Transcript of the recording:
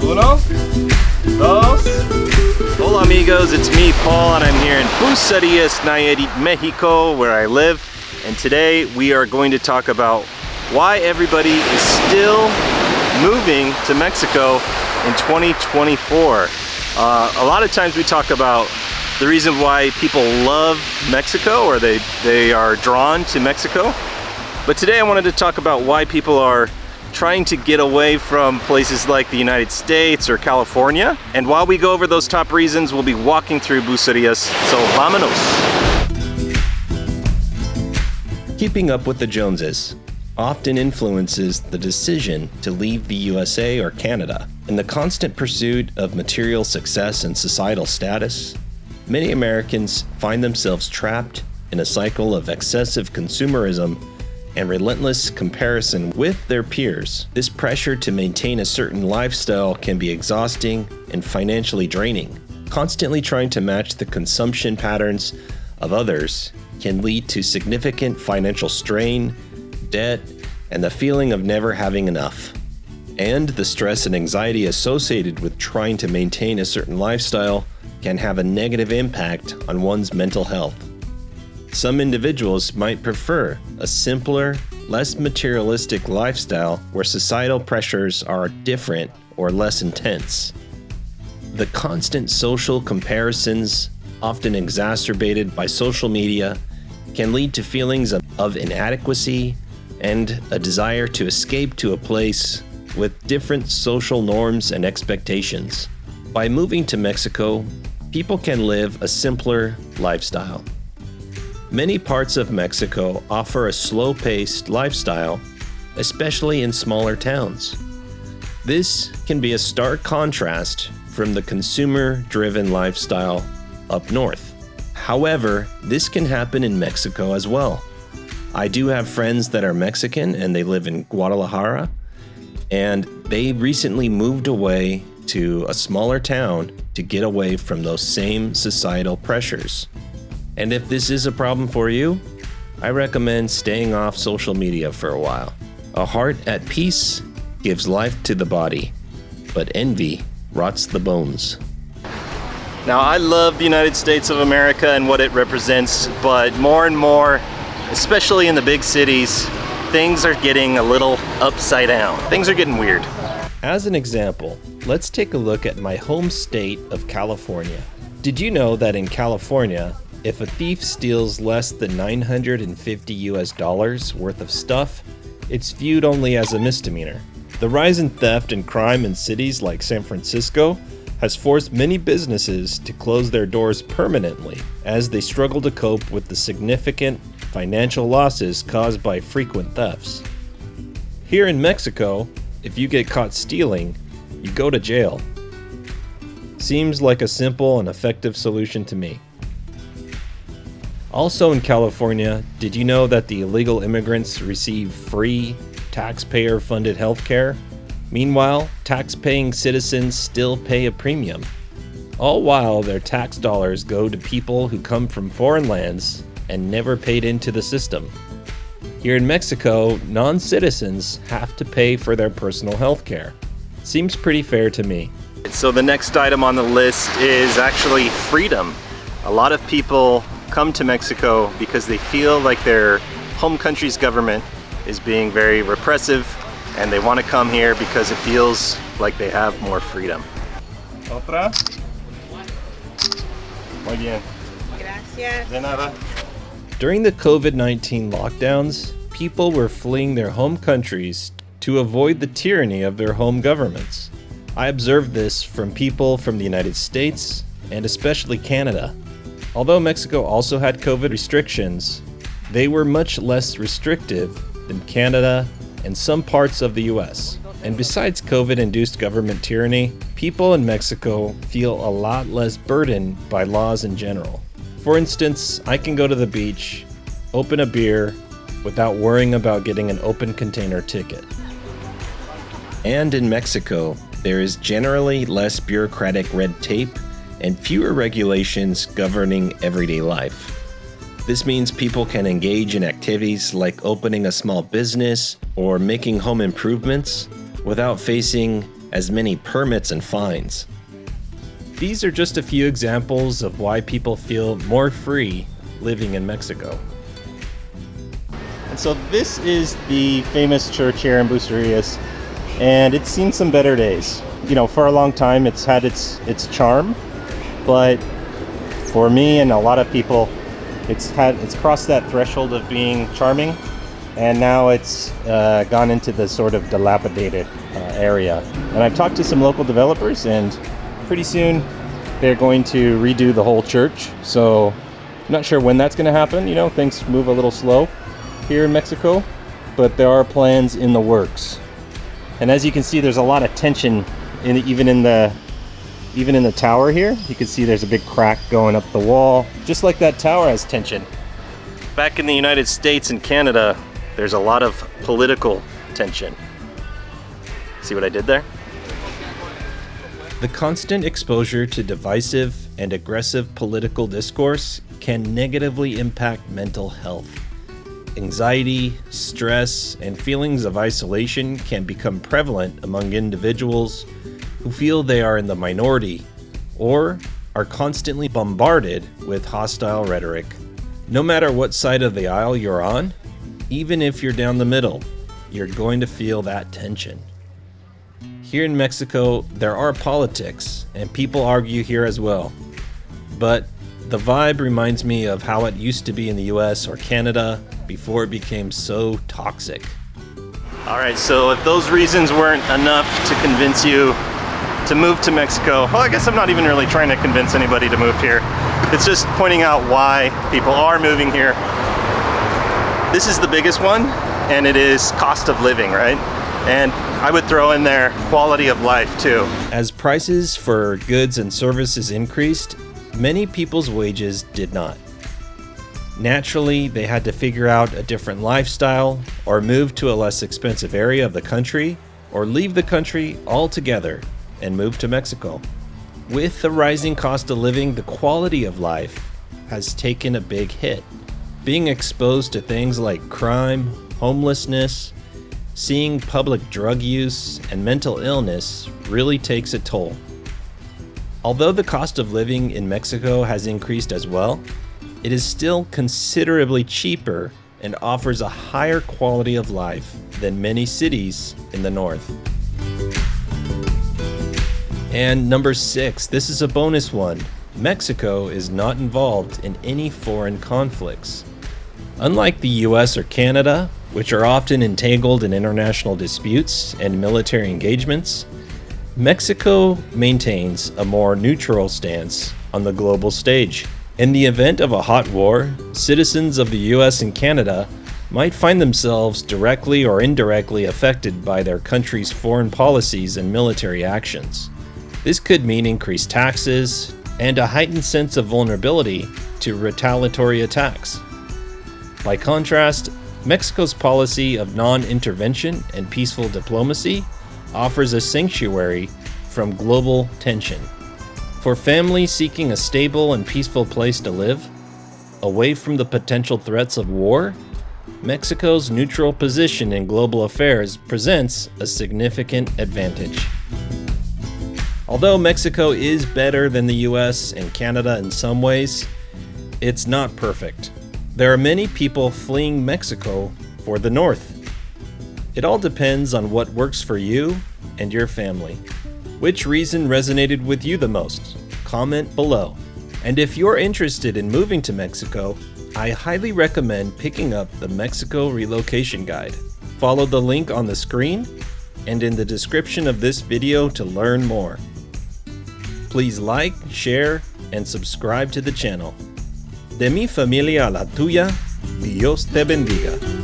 Uno, dos. Hola amigos, it's me Paul and I'm here in Bucerias, Nayarit, Mexico, where I live. And today we are going to talk about why everybody is still moving to Mexico in 2024. A lot of times we talk about the reason why people love Mexico or they are drawn to Mexico. But today I wanted to talk about why people are trying to get away from places like the United States or California. And while we go over those top reasons, we'll be walking through Bucerias. So vámonos. Keeping up with the Joneses often influences the decision to leave the USA or Canada. In the constant pursuit of material success and societal status, many Americans find themselves trapped in a cycle of excessive consumerism and relentless comparison with their peers. This pressure to maintain a certain lifestyle can be exhausting and financially draining. Constantly trying to match the consumption patterns of others can lead to significant financial strain, debt, and the feeling of never having enough. And the stress and anxiety associated with trying to maintain a certain lifestyle can have a negative impact on one's mental health. Some individuals might prefer a simpler, less materialistic lifestyle where societal pressures are different or less intense. The constant social comparisons, often exacerbated by social media, can lead to feelings of inadequacy and a desire to escape to a place with different social norms and expectations. By moving to Mexico, people can live a simpler lifestyle. Many parts of Mexico offer a slow-paced lifestyle, especially in smaller towns. This can be a stark contrast from the consumer-driven lifestyle up north. However, this can happen in Mexico as well. I do have friends that are Mexican and they live in Guadalajara, and they recently moved away to a smaller town to get away from those same societal pressures. And if this is a problem for you, I recommend staying off social media for a while. A heart at peace gives life to the body, but envy rots the bones. Now, I love the United States of America and what it represents, but more and more, especially in the big cities, things are getting a little upside down. Things are getting weird. As an example, let's take a look at my home state of California. Did you know that in California, if a thief steals less than $950 worth of stuff, it's viewed only as a misdemeanor? The rise in theft and crime in cities like San Francisco has forced many businesses to close their doors permanently as they struggle to cope with the significant financial losses caused by frequent thefts. Here in Mexico, if you get caught stealing, you go to jail. Seems like a simple and effective solution to me. Also in California, did you know that the illegal immigrants receive free, taxpayer-funded health care? Meanwhile, tax-paying citizens still pay a premium, all while their tax dollars go to people who come from foreign lands and never paid into the system. Here in Mexico, non-citizens have to pay for their personal health care. Seems pretty fair to me. So the next item on the list is actually freedom. A lot of people come to Mexico because they feel like their home country's government is being very repressive and they want to come here because it feels like they have more freedom. Otra? Muy bien. Gracias. De nada. During the COVID-19 lockdowns, people were fleeing their home countries to avoid the tyranny of their home governments. I observed this from people from the United States and especially Canada. Although Mexico also had COVID restrictions, they were much less restrictive than Canada and some parts of the US. And besides COVID-induced government tyranny, people in Mexico feel a lot less burdened by laws in general. For instance, I can go to the beach, open a beer, without worrying about getting an open container ticket. And in Mexico, there is generally less bureaucratic red tape and fewer regulations governing everyday life. This means people can engage in activities like opening a small business or making home improvements without facing as many permits and fines. These are just a few examples of why people feel more free living in Mexico. And so this is the famous church here in Bucerias, and it's seen some better days. You know, for a long time it's had its charm, but for me and a lot of people, it's crossed that threshold of being charming, and now it's gone into the sort of dilapidated area. And I've talked to some local developers, and pretty soon they're going to redo the whole church. So I'm not sure when that's going to happen. You know, things move a little slow here in Mexico, but there are plans in the works. And as you can see, there's a lot of tension even in the tower here. You can see there's a big crack going up the wall, just like that tower has tension. Back in the United States and Canada, there's a lot of political tension. See what I did there? The constant exposure to divisive and aggressive political discourse can negatively impact mental health. Anxiety, stress, and feelings of isolation can become prevalent among individuals who feel they are in the minority or are constantly bombarded with hostile rhetoric. No matter what side of the aisle you're on, even if you're down the middle, you're going to feel that tension. Here in Mexico, there are politics, and people argue here as well. But the vibe reminds me of how it used to be in the US or Canada before it became so toxic. All right, so if those reasons weren't enough to convince you to move to Mexico, well, I guess I'm not even really trying to convince anybody to move here. It's just pointing out why people are moving here. This is the biggest one, and it is cost of living, right? And I would throw in there quality of life too. As prices for goods and services increased, many people's wages did not. Naturally, they had to figure out a different lifestyle, or move to a less expensive area of the country, or leave the country altogether and move to Mexico. With the rising cost of living, the quality of life has taken a big hit. Being exposed to things like crime, homelessness, seeing public drug use, and mental illness really takes a toll. Although the cost of living in Mexico has increased as well, it is still considerably cheaper and offers a higher quality of life than many cities in the north. And number 6, this is a bonus one. Mexico is not involved in any foreign conflicts. Unlike the US or Canada, which are often entangled in international disputes and military engagements, Mexico maintains a more neutral stance on the global stage. In the event of a hot war, citizens of the US and Canada might find themselves directly or indirectly affected by their country's foreign policies and military actions. This could mean increased taxes and a heightened sense of vulnerability to retaliatory attacks. By contrast, Mexico's policy of non-intervention and peaceful diplomacy offers a sanctuary from global tension. For families seeking a stable and peaceful place to live, away from the potential threats of war, Mexico's neutral position in global affairs presents a significant advantage. Although Mexico is better than the US and Canada in some ways, it's not perfect. There are many people fleeing Mexico for the north. It all depends on what works for you and your family. Which reason resonated with you the most? Comment below. And if you're interested in moving to Mexico, I highly recommend picking up the Mexico Relocation Guide. Follow the link on the screen and in the description of this video to learn more. Please like, share, and subscribe to the channel. De mi familia a la tuya, Dios te bendiga.